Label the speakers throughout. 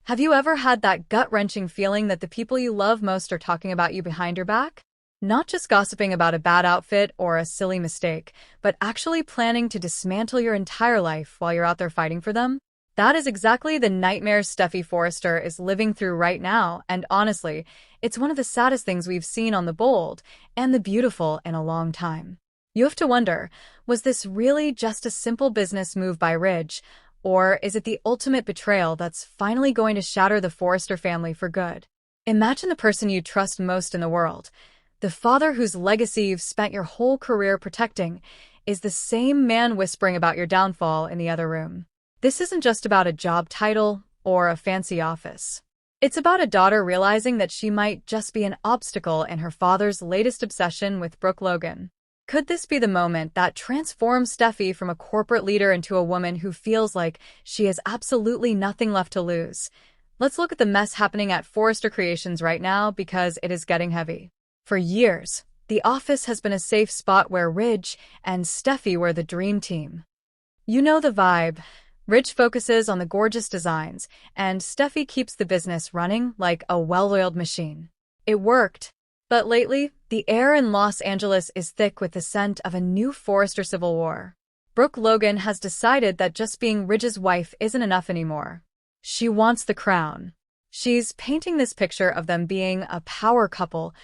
Speaker 1: Have you ever had that gut-wrenching feeling that the people you love most are talking about you behind your back? Not just gossiping about a bad outfit or a silly mistake, but actually planning to dismantle your entire life while you're out there fighting for them? That is exactly the nightmare Steffy Forrester is living through right now, and honestly, it's one of the saddest things we've seen on The Bold and the Beautiful in a long time. You have to wonder, was this really just a simple business move by Ridge, or is it the ultimate betrayal that's finally going to shatter the Forrester family for good? Imagine the person you trust most in the world. The father whose legacy you've spent your whole career protecting is the same man whispering about your downfall in the other room. This isn't just about a job title or a fancy office. It's about a daughter realizing that she might just be an obstacle in her father's latest obsession with Brooke Logan. Could this be the moment that transforms Steffy from a corporate leader into a woman who feels like she has absolutely nothing left to lose? Let's look at the mess happening at Forrester Creations right now because it is getting heavy. For years, the office has been a safe spot where Ridge and Steffy were the dream team. You know the vibe. Ridge focuses on the gorgeous designs, and Steffy keeps the business running like a well-oiled machine. It worked. But lately, the air in Los Angeles is thick with the scent of a new Forrester civil war. Brooke Logan has decided that just being Ridge's wife isn't enough anymore. She wants the crown. She's painting this picture of them being a power couple,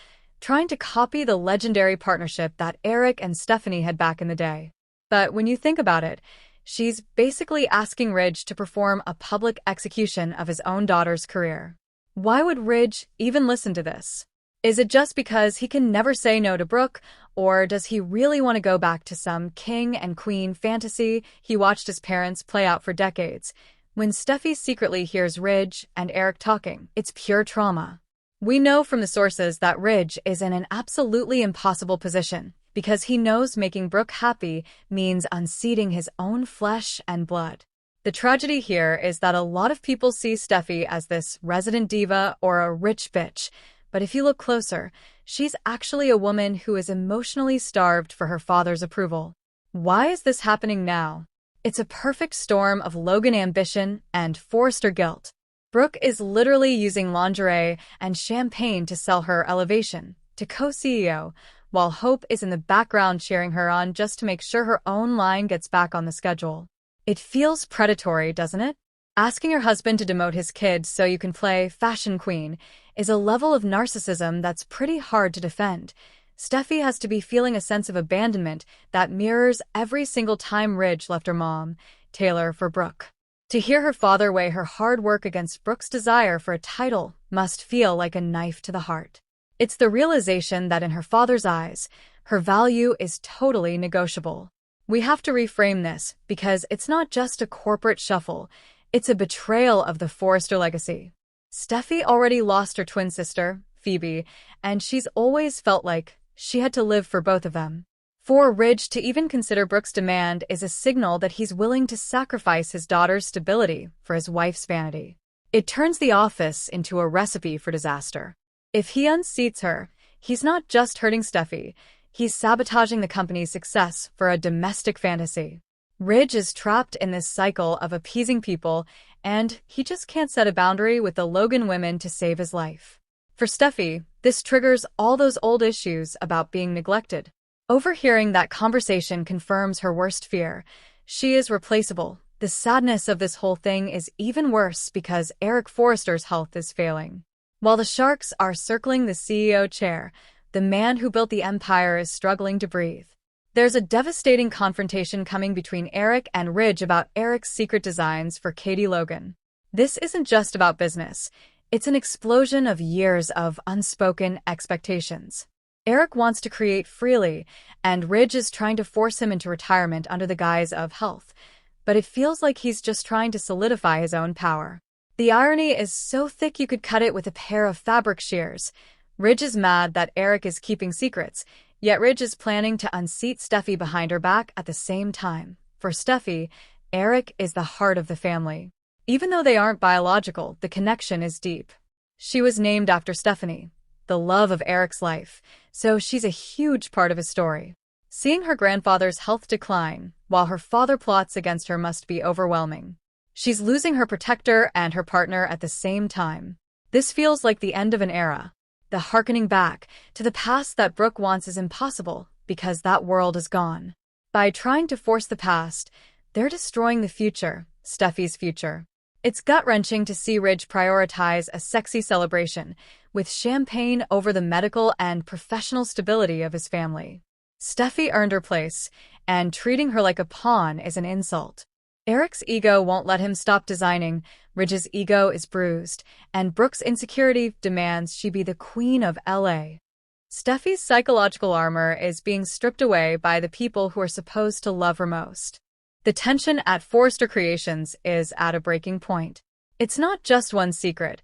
Speaker 1: trying to copy the legendary partnership that Eric and Stephanie had back in the day. But when you think about it, she's basically asking Ridge to perform a public execution of his own daughter's career. Why would Ridge even listen to this? Is it just because he can never say no to Brooke, or does he really want to go back to some king and queen fantasy he watched his parents play out for decades? When Steffy secretly hears Ridge and Eric talking, it's pure trauma. We know from the sources that Ridge is in an absolutely impossible position because he knows making Brooke happy means unseating his own flesh and blood. The tragedy here is that a lot of people see Steffy as this resident diva or a rich bitch, but if you look closer, she's actually a woman who is emotionally starved for her father's approval. Why is this happening now? It's a perfect storm of Logan ambition and Forrester guilt. Brooke is literally using lingerie and champagne to sell her elevation to co-CEO, while Hope is in the background cheering her on just to make sure her own line gets back on the schedule. It feels predatory, doesn't it? Asking your husband to demote his kids so you can play fashion queen is a level of narcissism that's pretty hard to defend. Steffy has to be feeling a sense of abandonment that mirrors every single time Ridge left her mom, Taylor, for Brooke. To hear her father weigh her hard work against Brooke's desire for a title must feel like a knife to the heart. It's the realization that in her father's eyes, her value is totally negotiable. We have to reframe this because it's not just a corporate shuffle. It's a betrayal of the Forrester legacy. Steffy already lost her twin sister, Phoebe, and she's always felt like she had to live for both of them. For Ridge to even consider Brooke's demand is a signal that he's willing to sacrifice his daughter's stability for his wife's vanity. It turns the office into a recipe for disaster. If he unseats her, he's not just hurting Steffy, he's sabotaging the company's success for a domestic fantasy. Ridge is trapped in this cycle of appeasing people, and he just can't set a boundary with the Logan women to save his life. For Steffy, this triggers all those old issues about being neglected. Overhearing that conversation confirms her worst fear. She is replaceable. The sadness of this whole thing is even worse because Eric Forrester's health is failing. While the sharks are circling the CEO chair, the man who built the empire is struggling to breathe. There's a devastating confrontation coming between Eric and Ridge about Eric's secret designs for Katie Logan. This isn't just about business. It's an explosion of years of unspoken expectations. Eric wants to create freely, and Ridge is trying to force him into retirement under the guise of health. But it feels like he's just trying to solidify his own power. The irony is so thick you could cut it with a pair of fabric shears. Ridge is mad that Eric is keeping secrets, yet Ridge is planning to unseat Steffy behind her back at the same time. For Steffy, Eric is the heart of the family. Even though they aren't biological, the connection is deep. She was named after Stephanie, the love of Eric's life, so she's a huge part of his story. Seeing her grandfather's health decline, while her father plots against her must be overwhelming. She's losing her protector and her partner at the same time. This feels like the end of an era. The harkening back to the past that Brooke wants is impossible because that world is gone. By trying to force the past, they're destroying the future, Steffy's future. It's gut-wrenching to see Ridge prioritize a sexy celebration, with champagne over the medical and professional stability of his family. Steffy earned her place, and treating her like a pawn is an insult. Eric's ego won't let him stop designing, Ridge's ego is bruised, and Brooke's insecurity demands she be the queen of LA. Steffy's psychological armor is being stripped away by the people who are supposed to love her most. The tension at Forrester Creations is at a breaking point. It's not just one secret,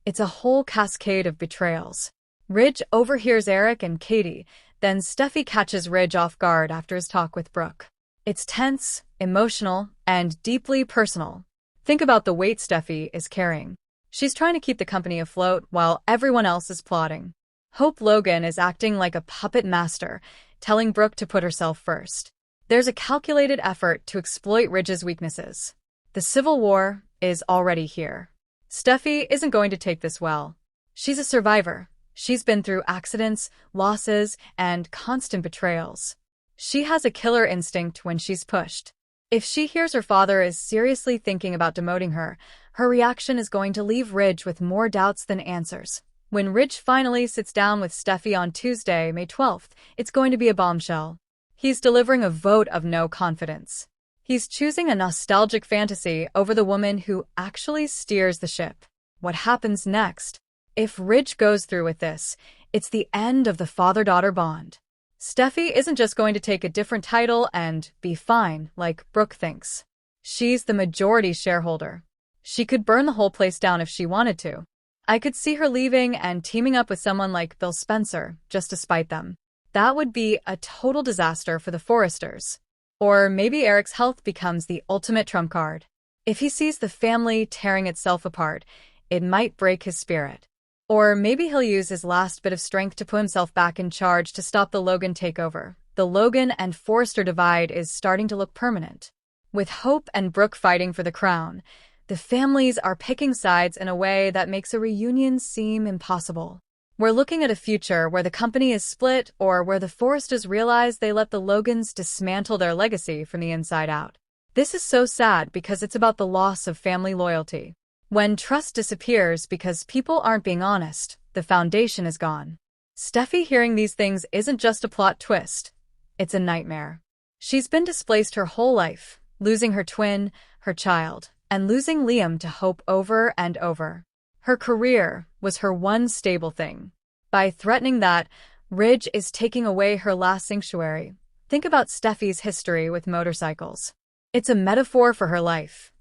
Speaker 1: it's a whole cascade of betrayals. Ridge overhears Eric and Katie, then Steffy catches Ridge off guard after his talk with Brooke. It's tense, emotional, and deeply personal. Think about the weight Steffy is carrying. She's trying to keep the company afloat while everyone else is plotting. Hope Logan is acting like a puppet master, telling Brooke to put herself first. There's a calculated effort to exploit Ridge's weaknesses. The Civil War is already here. Steffy isn't going to take this well. She's a survivor. She's been through accidents, losses, and constant betrayals. She has a killer instinct when she's pushed. If she hears her father is seriously thinking about demoting her, her reaction is going to leave Ridge with more doubts than answers. When Ridge finally sits down with Steffy on Tuesday, May 12th, it's going to be a bombshell. He's delivering a vote of no confidence. He's choosing a nostalgic fantasy over the woman who actually steers the ship. What happens next? If Ridge goes through with this, it's the end of the father-daughter bond. Steffy isn't just going to take a different title and be fine, like Brooke thinks. She's the majority shareholder. She could burn the whole place down if she wanted to. I could see her leaving and teaming up with someone like Bill Spencer, just to spite them. That would be a total disaster for the Forresters. Or maybe Eric's health becomes the ultimate trump card. If he sees the family tearing itself apart, it might break his spirit. Or maybe he'll use his last bit of strength to put himself back in charge to stop the Logan takeover. The Logan and Forrester divide is starting to look permanent. With Hope and Brooke fighting for the crown, the families are picking sides in a way that makes a reunion seem impossible. We're looking at a future where the company is split or where the Forresters realize they let the Logans dismantle their legacy from the inside out. This is so sad because it's about the loss of family loyalty. When trust disappears because people aren't being honest, the foundation is gone. Steffy hearing these things isn't just a plot twist. It's a nightmare. She's been displaced her whole life, losing her twin, her child, and losing Liam to Hope over and over. Her career was her one stable thing. By threatening that, Ridge is taking away her last sanctuary. Think about Steffy's history with motorcycles. It's a metaphor for her life.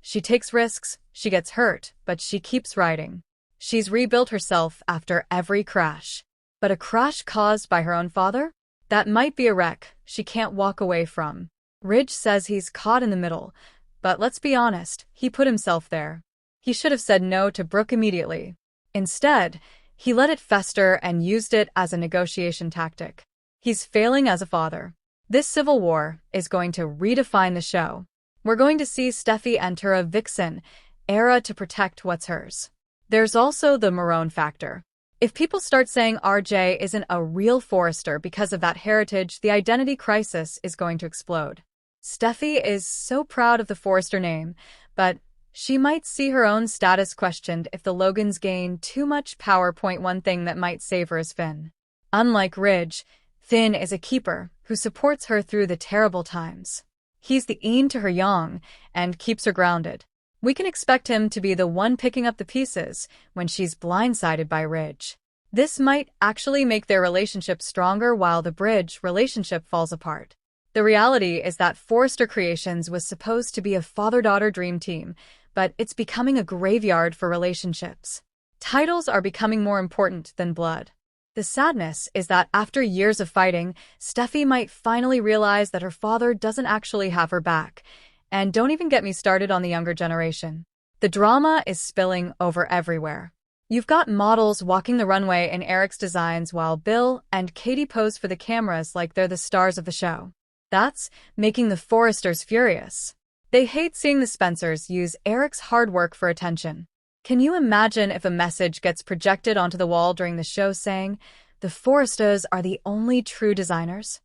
Speaker 1: She takes risks, she gets hurt, but she keeps riding. She's rebuilt herself after every crash. But a crash caused by her own father? That might be a wreck she can't walk away from. Ridge says he's caught in the middle, but let's be honest, he put himself there. He should have said no to Brooke immediately. Instead, he let it fester and used it as a negotiation tactic. He's failing as a father. This civil war is going to redefine the show. We're going to see Steffy enter a vixen era to protect what's hers. There's also the Marone factor. If people start saying RJ isn't a real Forrester because of that heritage, the identity crisis is going to explode. Steffy is so proud of the Forrester name, but she might see her own status questioned if the Logans gain too much power. One thing that might save her is Finn. Unlike Ridge, Finn is a keeper who supports her through the terrible times. He's the Ian to her yang and keeps her grounded. We can expect him to be the one picking up the pieces when she's blindsided by Ridge. This might actually make their relationship stronger while the Bridge relationship falls apart. The reality is that Forrester Creations was supposed to be a father-daughter dream team, but it's becoming a graveyard for relationships. Titles are becoming more important than blood. The sadness is that after years of fighting, Steffy might finally realize that her father doesn't actually have her back. And don't even get me started on the younger generation. The drama is spilling over everywhere. You've got models walking the runway in Eric's designs while Bill and Katie pose for the cameras like they're the stars of the show. That's making the Forresters furious. They hate seeing the Spencers use Eric's hard work for attention. Can you imagine if a message gets projected onto the wall during the show saying, "The Forresters are the only true designers"?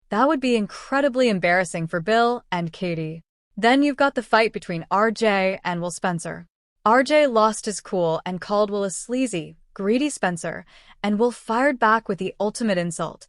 Speaker 1: That would be incredibly embarrassing for Bill and Katie. Then you've got the fight between RJ and Will Spencer. RJ lost his cool and called Will a sleazy, greedy Spencer, and Will fired back with the ultimate insult,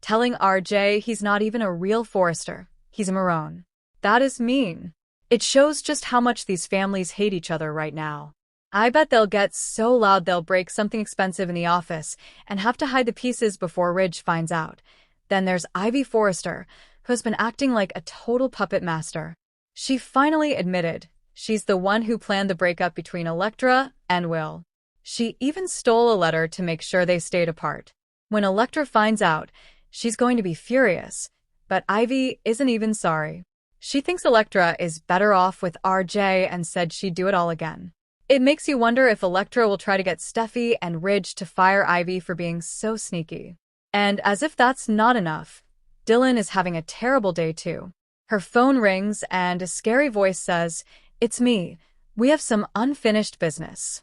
Speaker 1: telling RJ he's not even a real Forrester, he's a Marone. That is mean. It shows just how much these families hate each other right now. I bet they'll get so loud they'll break something expensive in the office and have to hide the pieces before Ridge finds out. Then there's Ivy Forrester, who has been acting like a total puppet master. She finally admitted she's the one who planned the breakup between Elektra and Will. She even stole a letter to make sure they stayed apart. When Elektra finds out, she's going to be furious, but Ivy isn't even sorry. She thinks Elektra is better off with RJ and said she'd do it all again. It makes you wonder if Elektra will try to get Steffy and Ridge to fire Ivy for being so sneaky. And as if that's not enough, Dylan is having a terrible day too. Her phone rings and a scary voice says, "It's me. We have some unfinished business."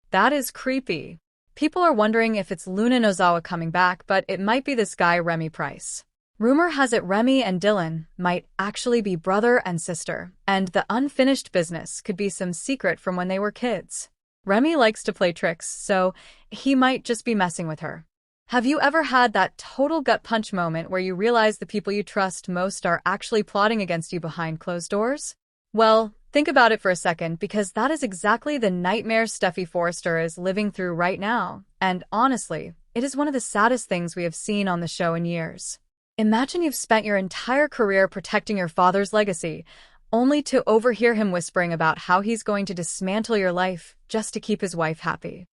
Speaker 1: That is creepy. People are wondering if it's Luna Nozawa coming back, but it might be this guy Remy Price. Rumor has it Remy and Dylan might actually be brother and sister, and the unfinished business could be some secret from when they were kids. Remy likes to play tricks, so he might just be messing with her. Have you ever had that total gut punch moment where you realize the people you trust most are actually plotting against you behind closed doors? Well, think about it for a second, because that is exactly the nightmare Steffy Forrester is living through right now, and honestly, it is one of the saddest things we have seen on the show in years. Imagine you've spent your entire career protecting your father's legacy, only to overhear him whispering about how he's going to dismantle your life just to keep his wife happy.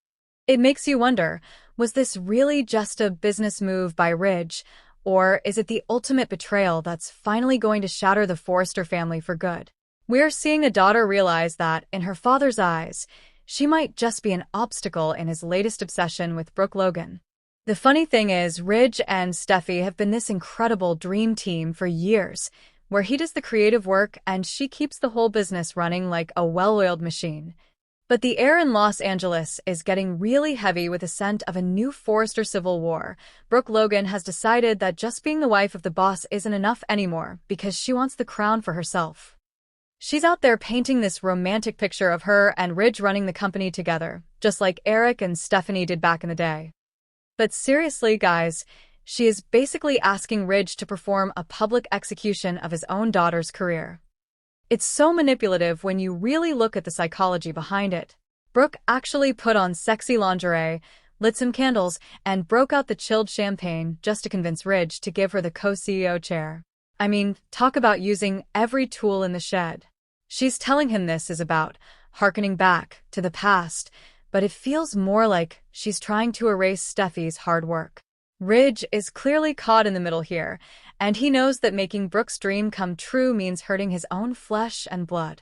Speaker 1: It makes you wonder, was this really just a business move by Ridge, or is it the ultimate betrayal that's finally going to shatter the Forrester family for good? We're seeing a daughter realize that, in her father's eyes, she might just be an obstacle in his latest obsession with Brooke Logan. The funny thing is, Ridge and Steffy have been this incredible dream team for years, where he does the creative work and she keeps the whole business running like a well-oiled machine. But the air in Los Angeles is getting really heavy with the scent of a new Forrester civil war. Brooke Logan has decided that just being the wife of the boss isn't enough anymore because she wants the crown for herself. She's out there painting this romantic picture of her and Ridge running the company together, just like Eric and Stephanie did back in the day. But seriously, guys, she is basically asking Ridge to perform a public execution of his own daughter's career. It's so manipulative when you really look at the psychology behind it. Brooke actually put on sexy lingerie, lit some candles, and broke out the chilled champagne just to convince Ridge to give her the co-CEO chair. I mean, talk about using every tool in the shed. She's telling him this is about hearkening back to the past, but it feels more like she's trying to erase Steffy's hard work. Ridge is clearly caught in the middle here, and he knows that making Brooke's dream come true means hurting his own flesh and blood.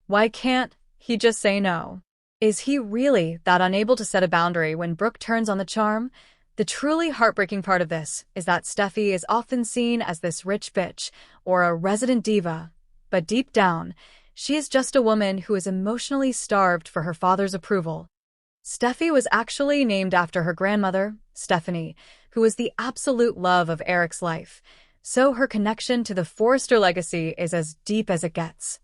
Speaker 1: Why can't he just say no? Is he really that unable to set a boundary when Brooke turns on the charm? The truly heartbreaking part of this is that Steffy is often seen as this rich bitch or a resident diva, but deep down, she is just a woman who is emotionally starved for her father's approval. Steffy was actually named after her grandmother, Stephanie, who was the absolute love of Eric's life, so her connection to the Forrester legacy is as deep as it gets.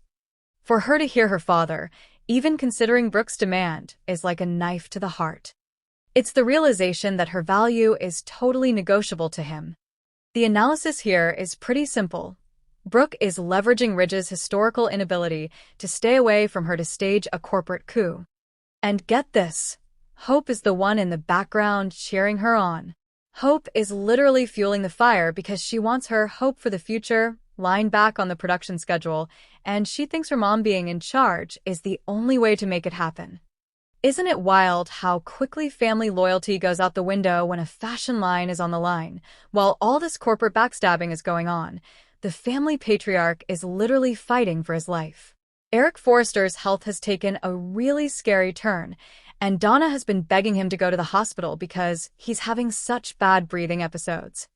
Speaker 1: For her to hear her father, even considering Brooke's demand, is like a knife to the heart. It's the realization that her value is totally negotiable to him. The analysis here is pretty simple. Brooke is leveraging Ridge's historical inability to stay away from her to stage a corporate coup. And get this, Hope is the one in the background cheering her on. Hope is literally fueling the fire because she wants her hope for the future line back on the production schedule, and she thinks her mom being in charge is the only way to make it happen. Isn't it wild how quickly family loyalty goes out the window when a fashion line is on the line? While all this corporate backstabbing is going on, the family patriarch is literally fighting for his life. Eric Forrester's health has taken a really scary turn, and Donna has been begging him to go to the hospital because he's having such bad breathing episodes.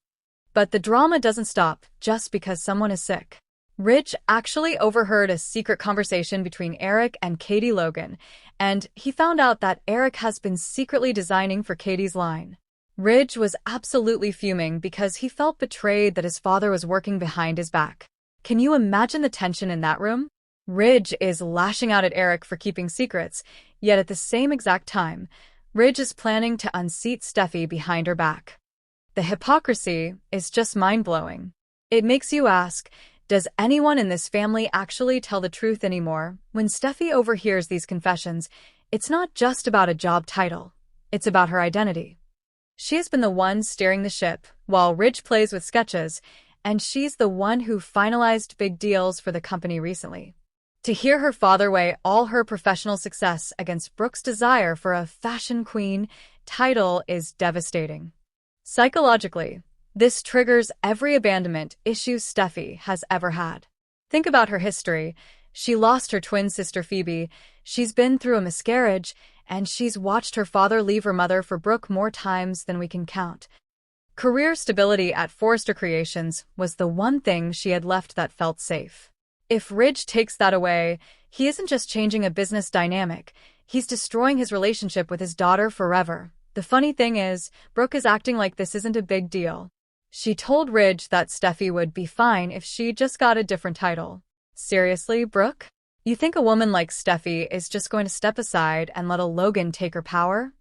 Speaker 1: But the drama doesn't stop just because someone is sick. Ridge actually overheard a secret conversation between Eric and Katie Logan, and he found out that Eric has been secretly designing for Katie's line. Ridge was absolutely fuming because he felt betrayed that his father was working behind his back. Can you imagine the tension in that room? Ridge is lashing out at Eric for keeping secrets, yet at the same exact time, Ridge is planning to unseat Steffy behind her back. The hypocrisy is just mind-blowing. It makes you ask, does anyone in this family actually tell the truth anymore? When Steffy overhears these confessions, it's not just about a job title. It's about her identity. She has been the one steering the ship, while Ridge plays with sketches, and she's the one who finalized big deals for the company recently. To hear her father weigh all her professional success against Brooke's desire for a fashion queen title is devastating. Psychologically, this triggers every abandonment issue Steffy has ever had. Think about her history. She lost her twin sister Phoebe, she's been through a miscarriage, and she's watched her father leave her mother for Brooke more times than we can count. Career stability at Forrester Creations was the one thing she had left that felt safe. If Ridge takes that away, he isn't just changing a business dynamic, he's destroying his relationship with his daughter forever. The funny thing is, Brooke is acting like this isn't a big deal. She told Ridge that Steffy would be fine if she just got a different title. Seriously, Brooke? You think a woman like Steffy is just going to step aside and let a Logan take her power?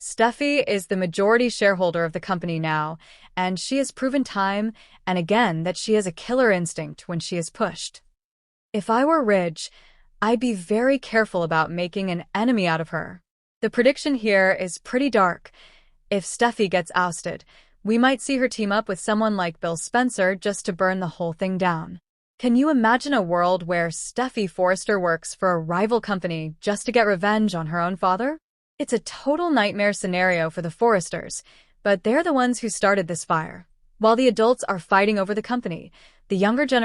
Speaker 1: Steffy is the majority shareholder of the company now, and she has proven time and again that she has a killer instinct when she is pushed. If I were Ridge, I'd be very careful about making an enemy out of her. The prediction here is pretty dark. If Steffy gets ousted, we might see her team up with someone like Bill Spencer just to burn the whole thing down. Can you imagine a world where Steffy Forrester works for a rival company just to get revenge on her own father? It's a total nightmare scenario for the Forresters, but they're the ones who started this fire. While the adults are fighting over the company, the younger generation